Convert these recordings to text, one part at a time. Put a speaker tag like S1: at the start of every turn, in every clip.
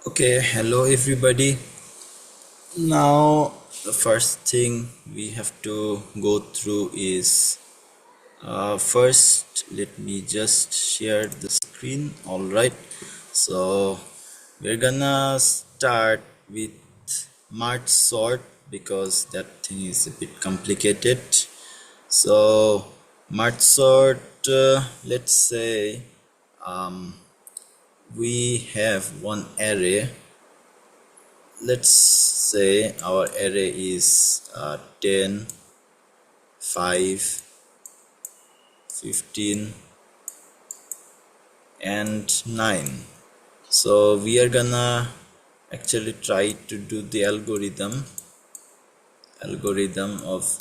S1: Okay, hello everybody. Now, the first thing we have to go through is first, let me just share the screen. All right, so we're gonna start with March sort because that thing is a bit complicated. So, March sort, let's say we have one array. Let's say our array is 10, 5, 15 and 9. So we are gonna actually try to do the algorithm of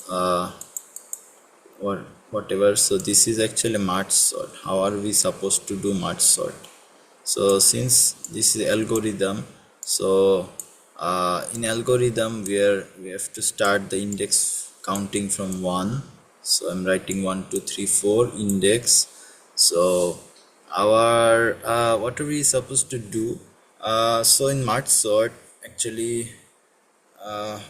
S1: or whatever. So this is actually merge sort. How are we supposed to do merge sort? So since this is algorithm, so in algorithm where we have to start the index counting from 1. So I'm writing 1 2 3 4 index. So our what are we supposed to do? So in merge sort, actually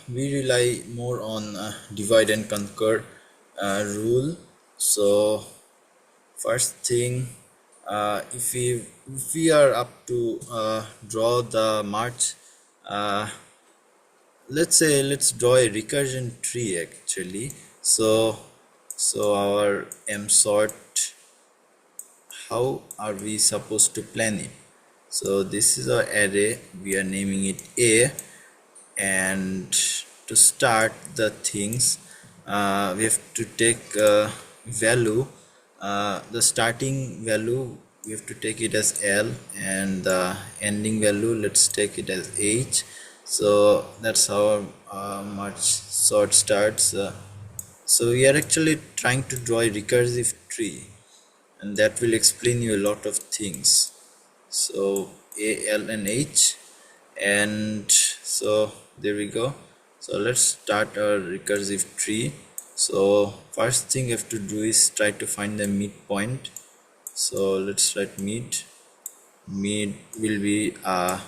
S1: we rely more on divide and conquer rule. So first thing, if we are up to draw the merge, let's draw a recursion tree actually. So our m sort, how are we supposed to plan it? So this is our array, we are naming it A, and to start the things we have to take value, the starting value we have to take it as L, and the ending value let's take it as H. So that's how our merge sort starts. So we are actually trying to draw a recursive tree, and that will explain you a lot of things. So A, L and H, and so there we go. So let's start our recursive tree. So first thing you have to do is try to find the midpoint. So let's write mid will be L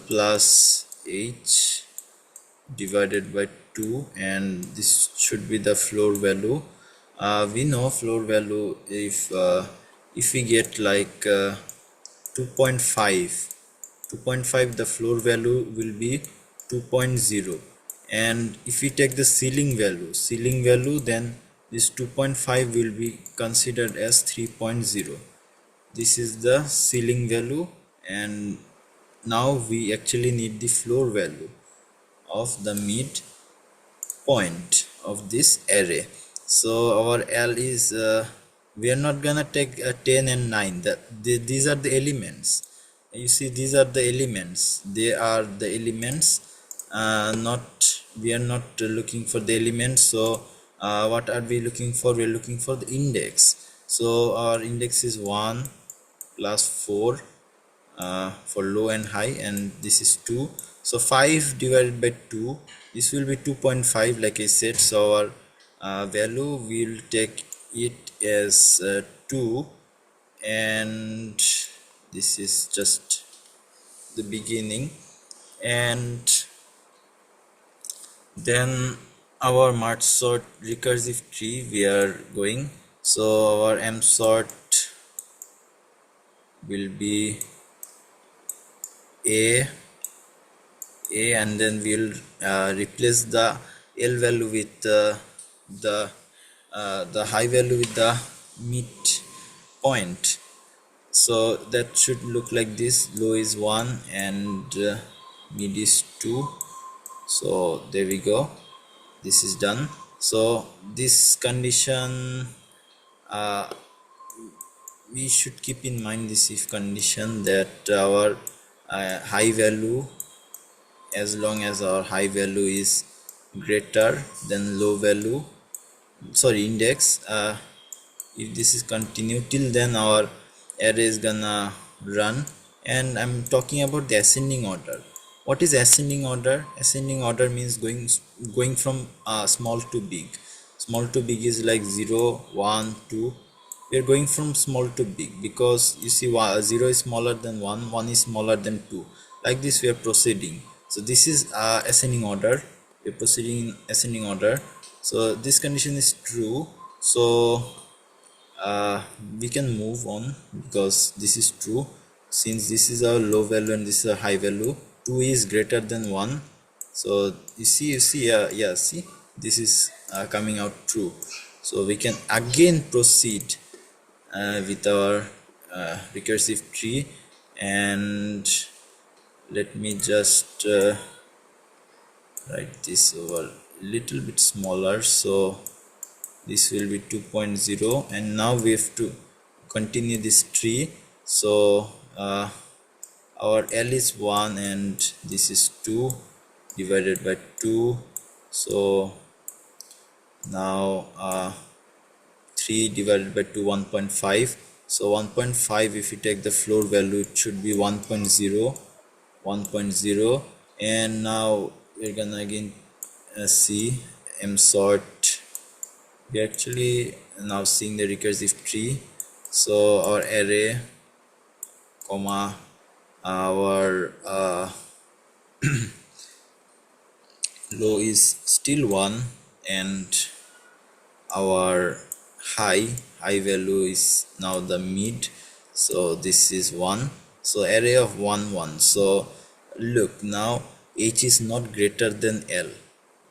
S1: plus H divided by 2, and this should be the floor value. We know floor value, if we get like 2.5, the floor value will be 2.0, and if we take the ceiling value, then this 2.5 will be considered as 3.0. This is the ceiling value, and now we actually need the floor value of the mid point of this array. So our L is we are not gonna take 10 and 9. These are the elements. You see, these are the elements. They are the elements. We are not looking for the elements. So what are we looking for? We are looking for the index. So our index is 1 plus 4 for low and high, and this is 2. So 5 divided by 2, this will be 2.5, like I said. So our value, will take it as 2, and this is just the beginning. And then our merge sort recursive tree we are going. So our m sort will be A, and then we'll replace the L value with the high value with the mid point. So that should look like this. Low is 1 and mid is 2. So there we go, this is done. So this condition, we should keep in mind this if condition, that our high value, as long as our high value is greater than low value, sorry, index, if this is continue till then our array is gonna run. And I'm talking about the ascending order. What is ascending order? Ascending order means going from small to big. Small to big is like 0 1 2 we are going from small to big, because you see 0 is smaller than 1, 1 is smaller than 2. Like this we are proceeding. So this is ascending order. We are proceeding in ascending order. So this condition is true. So we can move on, because this is true. Since this is a low value and this is a high value, 2 is greater than 1. So you see yeah, see, this is coming out true. So we can again proceed with our recursive tree, and let me just write this over a little bit smaller. So this will be 2.0, and now we have to continue this tree. So our L is 1 and this is 2 divided by 2. So now 3 divided by 2, 1.5. So 1.5, if you take the floor value, it should be 1.0, 1.0. And now we're gonna again see M sort. We actually now seeing the recursive tree. So our array, comma, our low is still 1, and our high value is now the mid. So this is 1. So array of 1 1. So look, now h is not greater than L,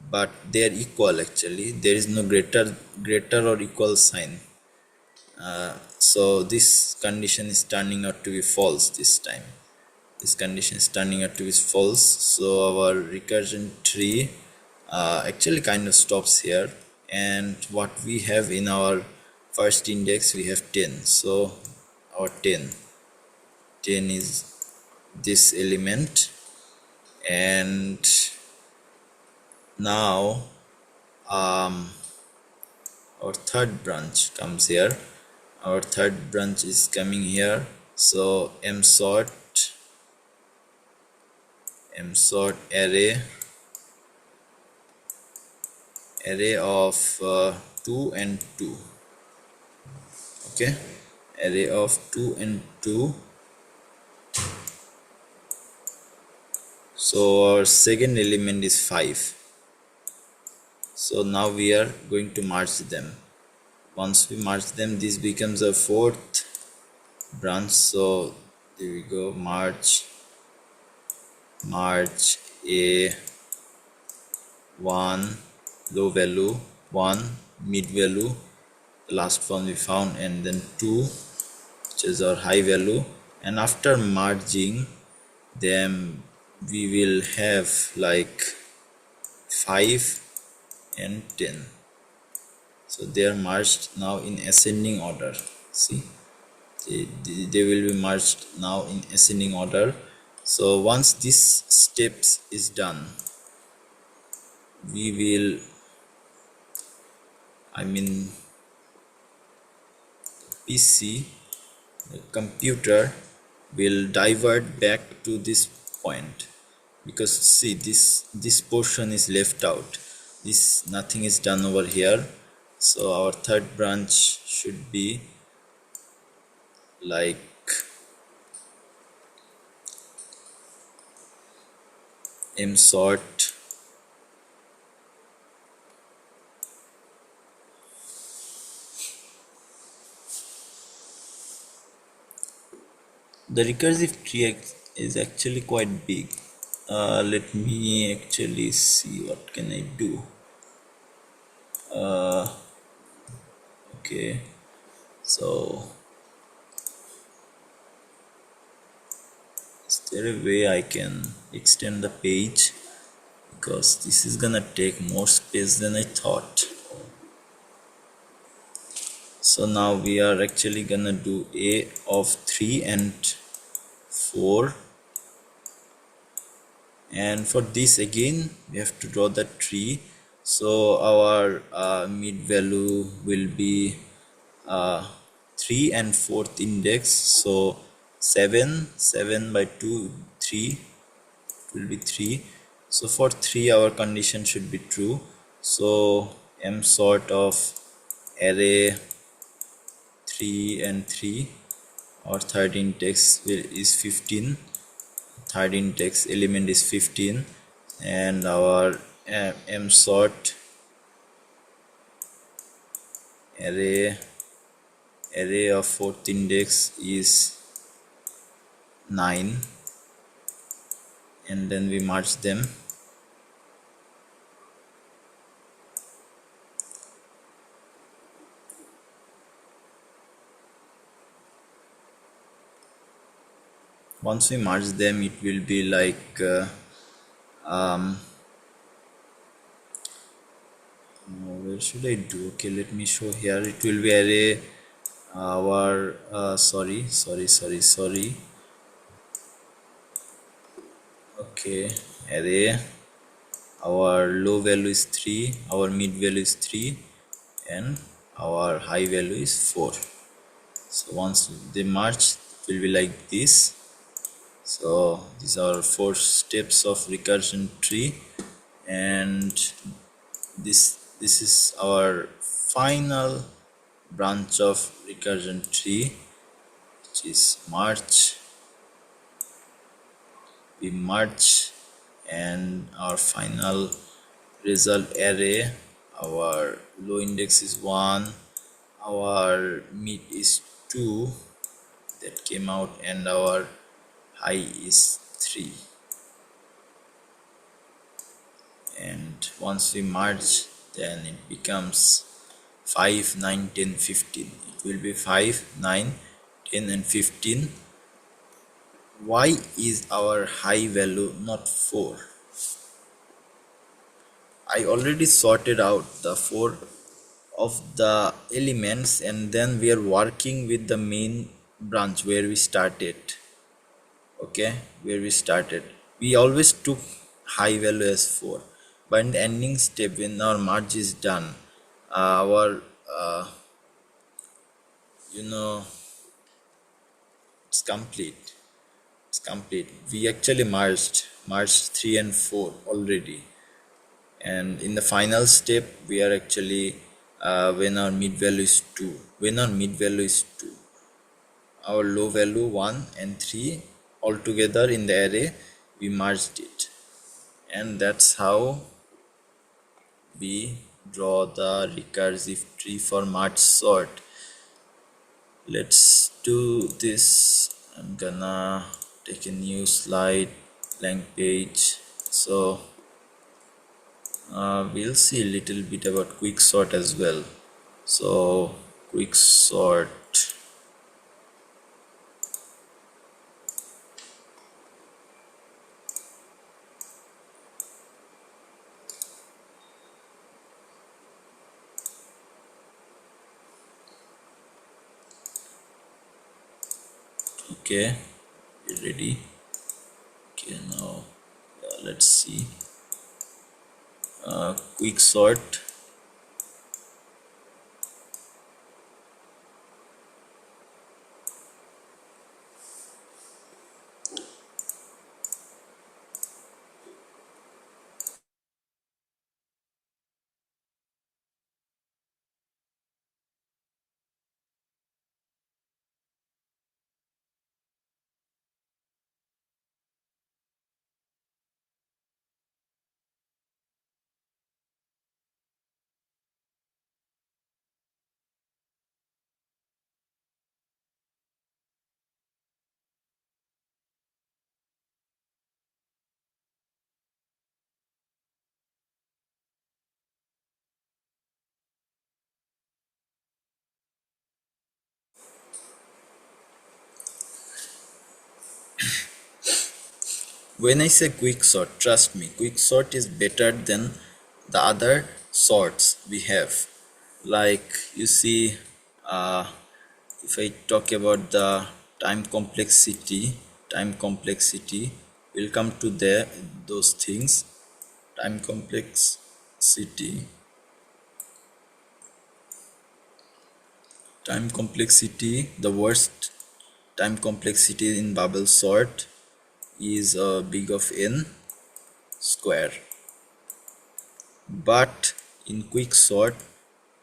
S1: but they are equal. Actually there is no greater or equal sign. So this condition is turning out to be false this time. This condition is turning out to be false. So our recursion tree actually kind of stops here, and what we have in our first index, we have 10. So our 10 is this element, and now our third branch comes here. Our third branch is coming here. So M sort array of 2 and 2. Okay, array of 2 and 2. So our second element is 5. So now we are going to merge them. Once we merge them, this becomes a fourth branch. So there we go, merge a 1 low value, 1 mid value, the last one we found, and then 2, which is our high value. And after merging them, we will have like 5 and 10. So they are merged now in ascending order. See, they will be merged now in ascending order. So once this steps is done, we will, PC, the computer, will divert back to this point, because see, this portion is left out. Nothing is done over here. So our third branch should be like M sort the recursive tree is actually quite big. Let me actually see what can I do. Okay, so is there a way I can extend the page, because this is gonna take more space than I thought. So now we are actually gonna do a of 3 and 4, and for this again we have to draw the tree. So our mid value will be 3 and 4th index. So 7 by 2, 3 will be 3. So for 3 our condition should be true. So M sort of array 3 and 3. Our third index is 15. Third index element is 15, and our m sort array of fourth index is 9, and then we merge them. Once we merge them, it will be like where should I do? Okay, let me show here. It will be array our sorry. Okay, array our low value is 3, our mid value is 3, and our high value is 4. So once they merge, it will be like this. So these are 4 steps of recursion tree, and this is our final branch of recursion tree, which is merge. We merge, and our final result array, our low index is 1, our mid is 2 that came out, and our high is 3. And once we merge, then it becomes 5, 9, 10, 15. It will be 5, 9, 10 and 15. Why is our high value not 4? I already sorted out the 4 of the elements, and then we are working with the main branch where we started. Okay, where we started, we always took high value as 4, but in the ending step, when our merge is done, our it's complete. We actually merged 3 and 4 already, and in the final step we are actually when our mid value is 2, our low value 1 and 3 all together in the array, we merged it, and that's how we draw the recursive tree for merge sort. Let's do this. I'm gonna take a new slide, blank page. So we'll see a little bit about quick sort as well. So quick sort, okay, you ready? Okay, now let's see. Quick sort, when I say quick sort, trust me, quick sort is better than the other sorts we have. Like you see, if I talk about the time complexity, we'll come to those things. Time complexity, the worst time complexity in bubble sort is big of n square, but in quick sort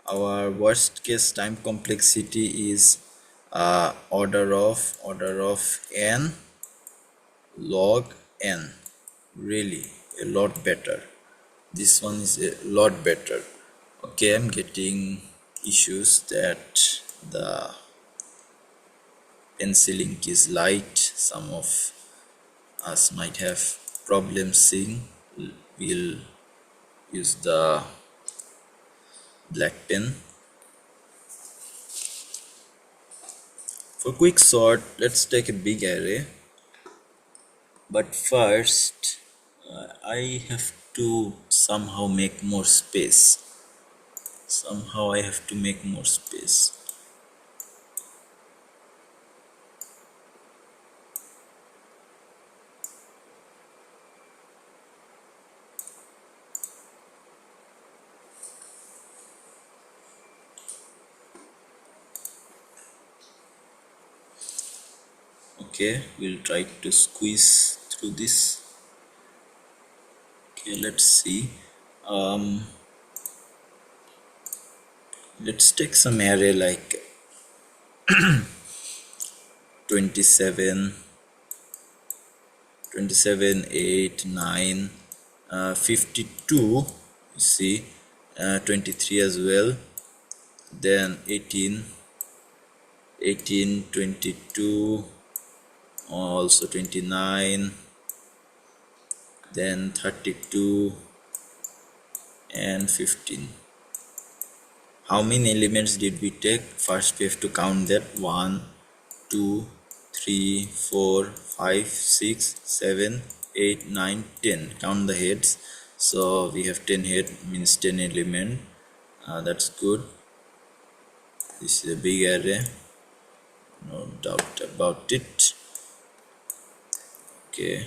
S1: our worst case time complexity is order of n log n. Really a lot better. This one is a lot better. Okay, I'm getting issues that the pencil ink is light. Some of us might have problems seeing. We'll use the black pen. For quick sort, let's take a big array, but first I have to somehow make more space. I have to make more space. Okay, we'll try to squeeze through this. Okay, let's see. Let's take some array like 27, 8, 9, 52, you see, 23 as well, then 18, 22, also 29, then 32 and 15. How many elements did we take? First we have to count that. 1, 2, 3, 4, 5, 6, 7, 8, 9, 10. Count the heads. So we have 10 head, means 10 element. That's good. This is a big array, no doubt about it. Okay.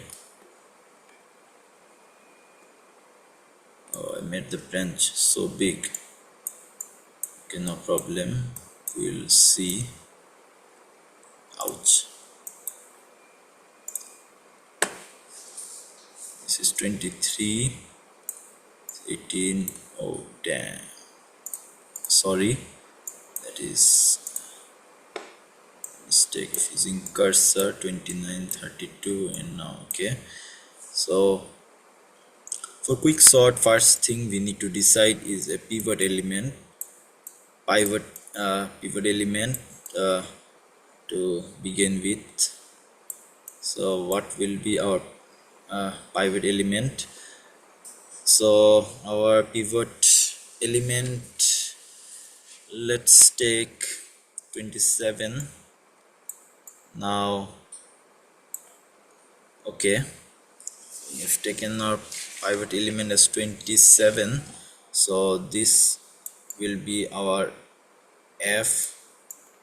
S1: Oh, I made the branch so big. Okay, no problem. We'll see. Ouch. This is 23, 18. Oh damn. Sorry, that is mistake of using cursor. 29, 32, and now okay. So for quick sort, first thing we need to decide is a pivot element. Pivot element to begin with. So what will be our pivot element? So our pivot element, let's take 27. Now okay, we have taken our pivot element as 27, so this will be our f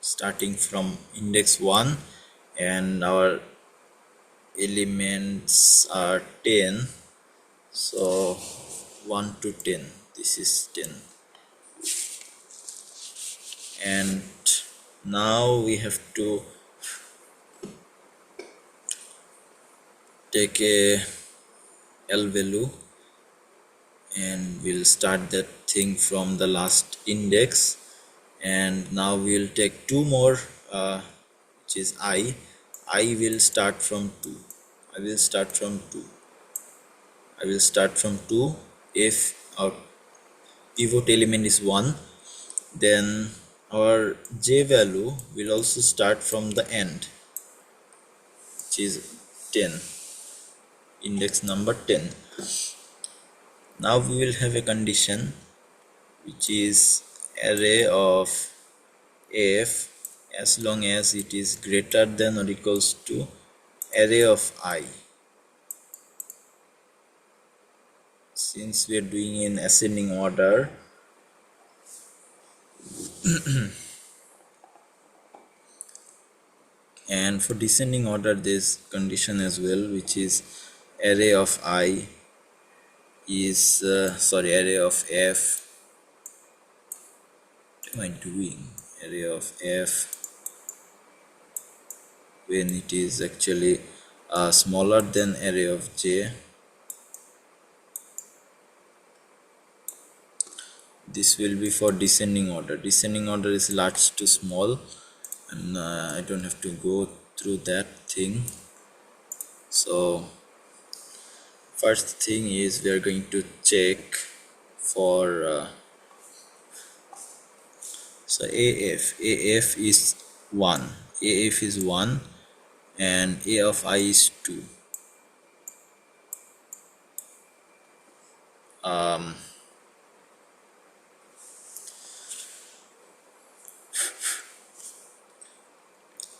S1: starting from index 1, and our elements are 10, so 1 to 10. This is 10. And now we have to take a L value, and we'll start that thing from the last index. And now we'll take two more, which is I will start from 2. I will start from 2. If our pivot element is 1, then our J value will also start from the end, which is 10, index number 10. Now we will have a condition which is array of f as long as it is greater than or equals to array of I. Since we are doing in ascending order, and for descending order this condition as well, which is array of I is array of f. What am I doing? Array of f when it is actually smaller than array of j. This will be for descending order. Descending order is large to small. and I don't have to go through that thing. So first thing is we are going to check for so AF is 1, AF is 1 and A of I is 2.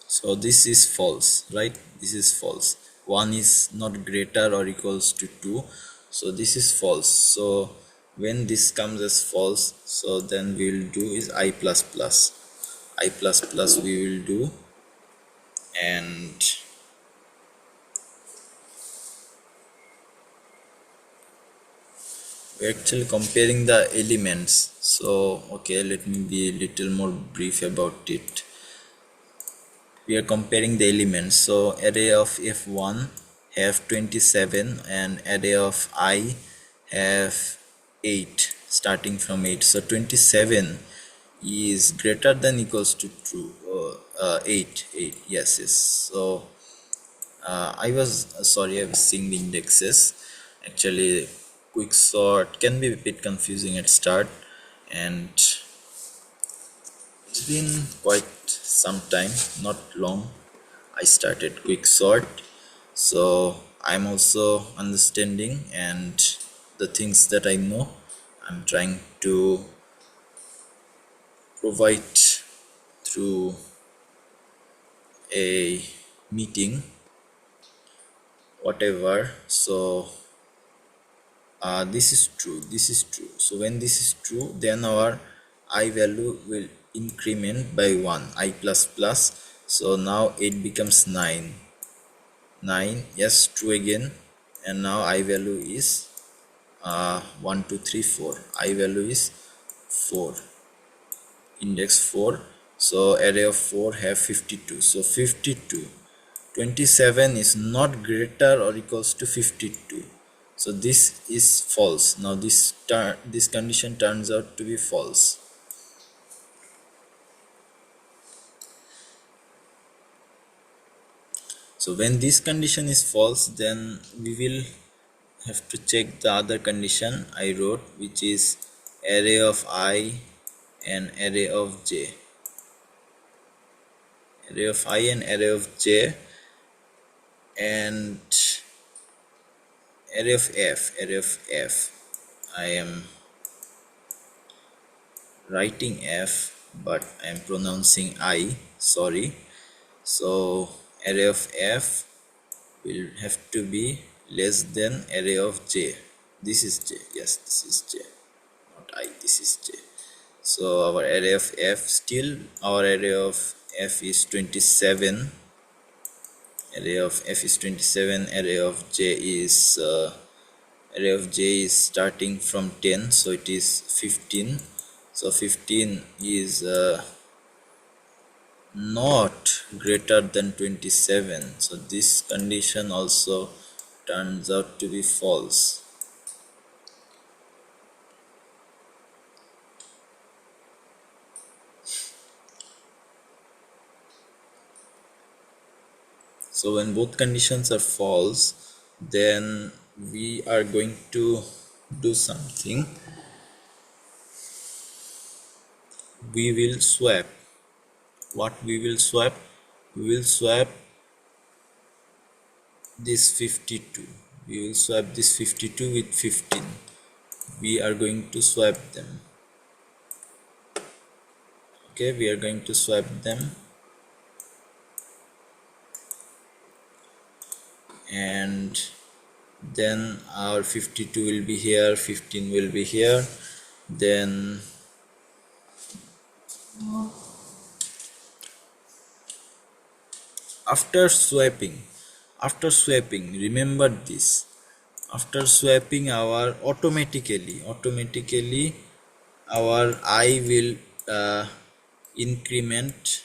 S1: So this is false, right? This is false. 1 is not greater or equals to 2, so this is false. So when this comes as false, so then we will do is I plus plus we will do, and we're actually comparing the elements. So okay, let me be a little more brief about it. We are comparing the elements. So array of f1 have 27 and array of I have 8, starting from 8. So 27 is greater than equals to true 8. Yes. So I was sorry, I was seeing the indexes. Actually quick sort can be a bit confusing at start, and it's been quite some time, not long, I started quick sort, so I'm also understanding, and the things that I know I'm trying to provide through a meeting, whatever. So this is true, so when this is true, then our I value will increment by 1, I plus plus. So now it becomes 9, yes, true again, and now I value is 1 2 3 4, I value is 4, index 4. So array of 4 have 52, so 52, 27 is not greater or equals to 52, so this is false. Now this condition turns out to be false. So when this condition is false, then we will have to check the other condition I wrote, which is array of I and array of j, array of I and array of j, and array of f. I am writing f, but I am pronouncing I, sorry. So array of f will have to be less than array of j. This is j, yes, this is j, not I, this is j. So our array of f, still our array of f is 27, array of f is 27, array of j is starting from 10, so it is 15. So 15 is not greater than 27, so this condition also turns out to be false. So when both conditions are false, then we are going to do something. We will swap. What we will swap? We will swap this 52. We will swap this 52 with 15. We are going to swap them. Okay, we are going to swap them, and then our 52 will be here, 15 will be here. Then after swapping, remember this, after swapping our automatically our I will increment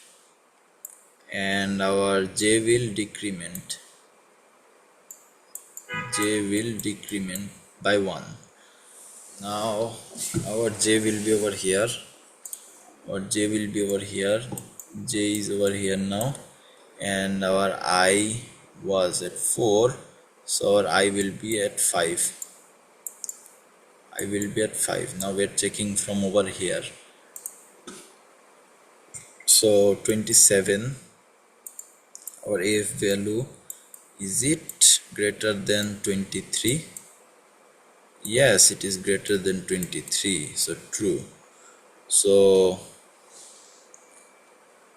S1: and our j will decrement, by 1. Now our j will be over here, j is over here now, and our I was at 4, so our I will be at 5. I will be at 5. Now we're checking from over here. So 27, our AF value, is it greater than 23? Yes, it is greater than 23, so true. So,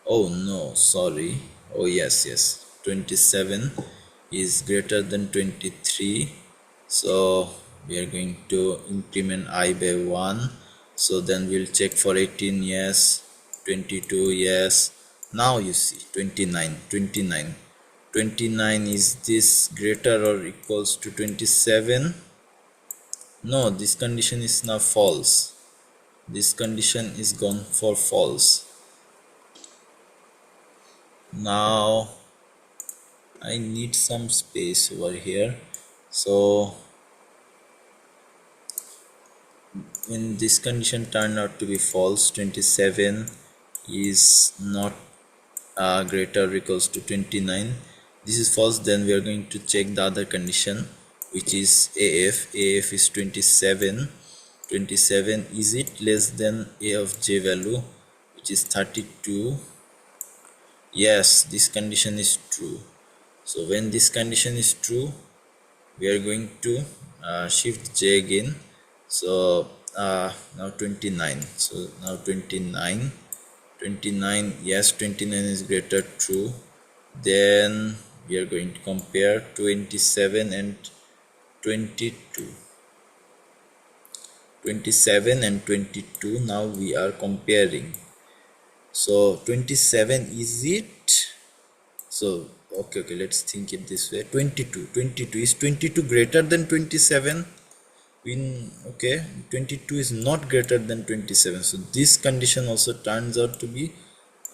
S1: oh no, sorry. Oh yes, 27 is greater than 23. So we are going to increment I by 1. So then we'll check for 18, yes. 22, yes. Now you see 29. 29, is this greater or equals to 27? No, this condition is now false. This condition is gone for false. Now I need some space over here. So when this condition turned out to be false, 27 is not greater or equals to 29. This is false. Then we are going to check the other condition, which is AF. AF is 27. 27, is it less than A of j value, which is 32? Yes, this condition is true. So when this condition is true, we are going to shift j again. So now 29. So now 29, yes, 29 is greater, true. Then we are going to compare 27 and 22. 27 and 22, now we are comparing. So 27, is it, so okay, let's think it this way. 22, is 22 greater than 27? Okay, 22 is not greater than 27, so this condition also turns out to be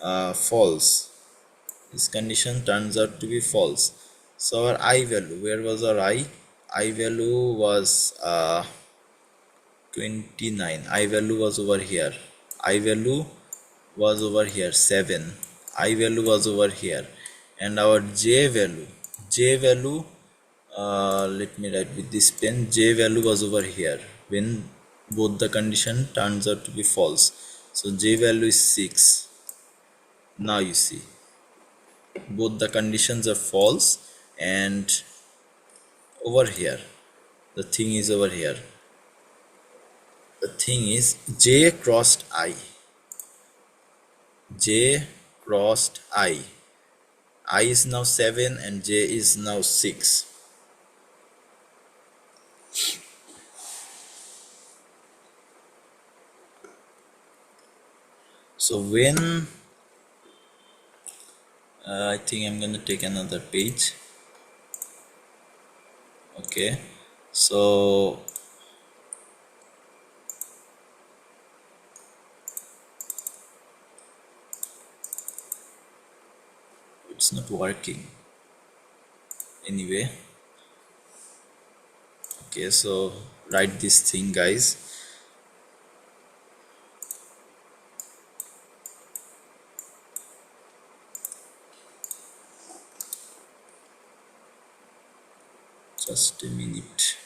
S1: false. This condition turns out to be false. So our I value, where was our I value was 29. I value was over here. I value was over here 7. I value was over here, and our j value, let me write with this pen. J value was over here when both the condition turns out to be false. So j value is 6. Now you see both the conditions are false, and over here the thing is over here. The thing is j crossed I. J crossed I. I is now 7 and j is now 6. So when I think I'm gonna take another page. Okay, so it's not working anyway. Okay, so write this thing, guys. Just a minute.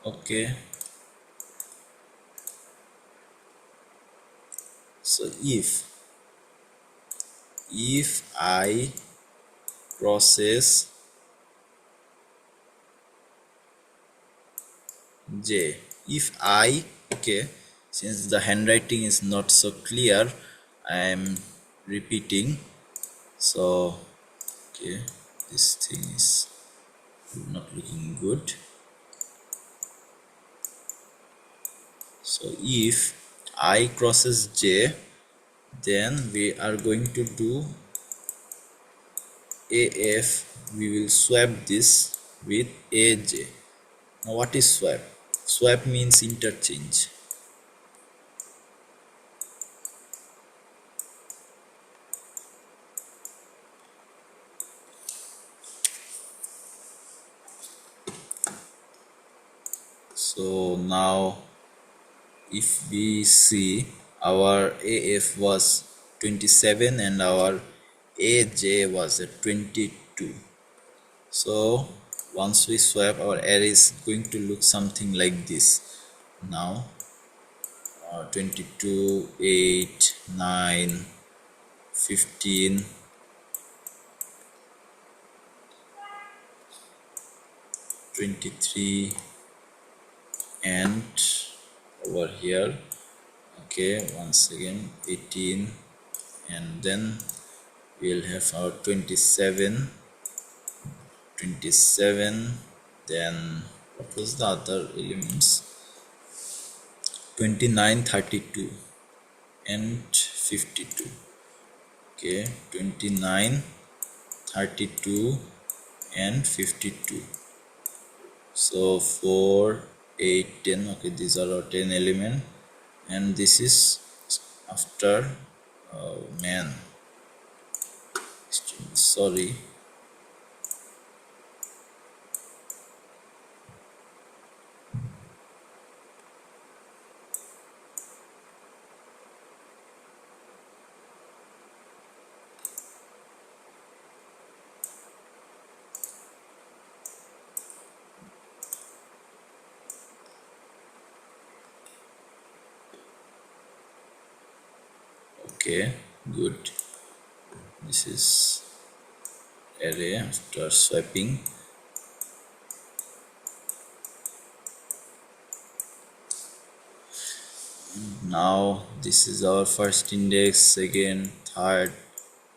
S1: Okay, so if I crosses j, if I, okay, since the handwriting is not so clear, I am repeating. So okay, this thing is not looking good. So if I crosses j, then we are going to do AF. We will swap this with AJ. Now what is swap? Swap means interchange. So now if we see, our AF was 27 and our AJ was at 22. So once we swap, our array is going to look something like this. Now 22, 8, 9, 15, 23, and over here, okay, once again 18, and then we'll have our 27, then what was the other elements? 29, 32 and 52. Okay, 29, 32 and 52. So 4, 8, 10. Okay, these are our 10 element, and this is after, oh man, sorry, okay, good. This is array after swapping. Now this is our first index, second, third,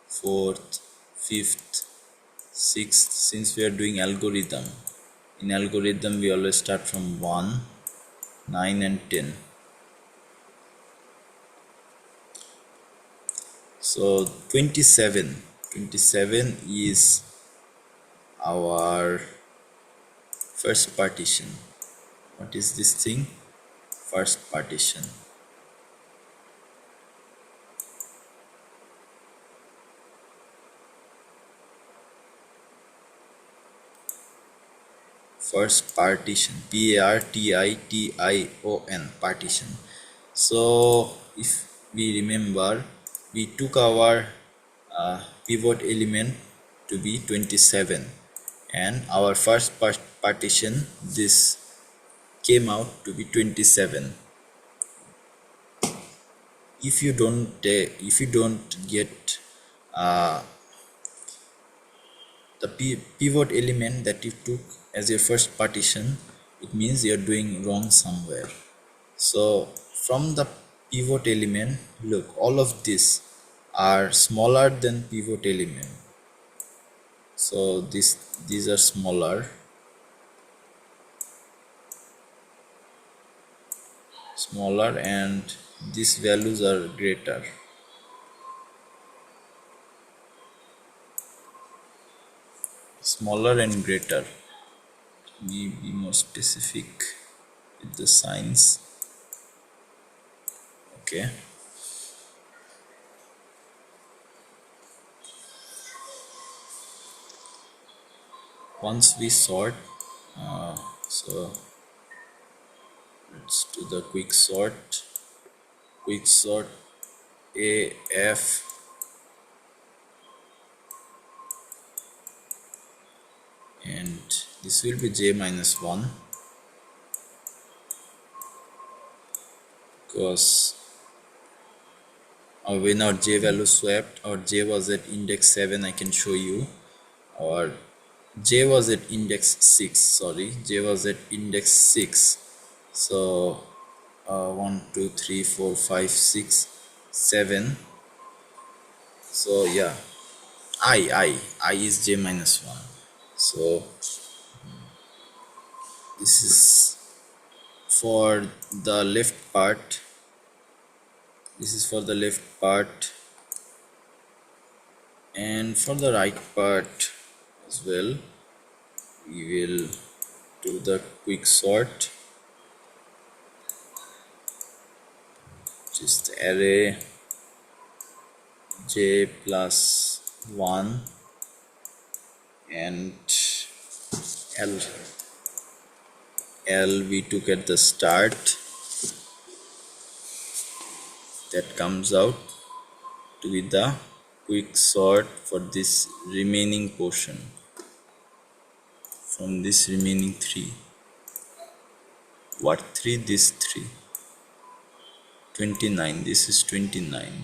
S1: fourth, fifth, sixth. Since we are doing algorithm, in algorithm we always start from 1, 9 and 10. So 27 is our first partition. What is this thing? First partition. First partition, PARTITION, partition. So if we remember, we took our pivot element to be 27, and our first partition, this came out to be 27. If you don't get the pivot element that you took as your first partition, it means you're doing wrong somewhere. So from the pivot element, look, all of these are smaller than pivot element. So these are smaller, and these values are greater. Smaller and greater. Let me be more specific with the signs. Okay, once we sort, so let's do the quick sort AF, and this will be j minus 1, because when our j value swapped, our j was at index 7. I can show you, or j was at index 6, sorry, j was at index 6. So 1 2 3 4 5 6 7. So yeah, I is j minus 1. So this is for the left part, and for the right part as well. We will do the quick sort, just array j plus 1 and L we took at the start, that comes out to be the quick sort for this remaining portion from this remaining 3. What 3? This 3. 29. This is 29.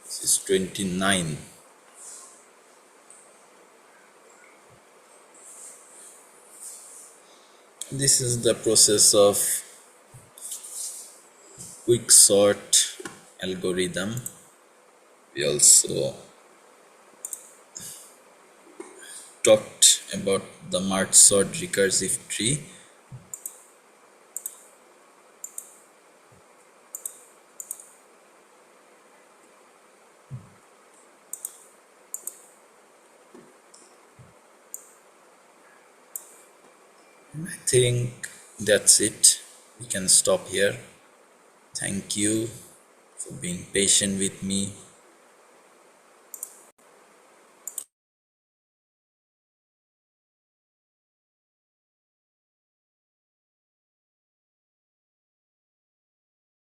S1: This is 29. This is the process of quick sort algorithm. We also talked about the merge sort recursive tree. I think that's it. We can stop here. Thank you for being patient with me.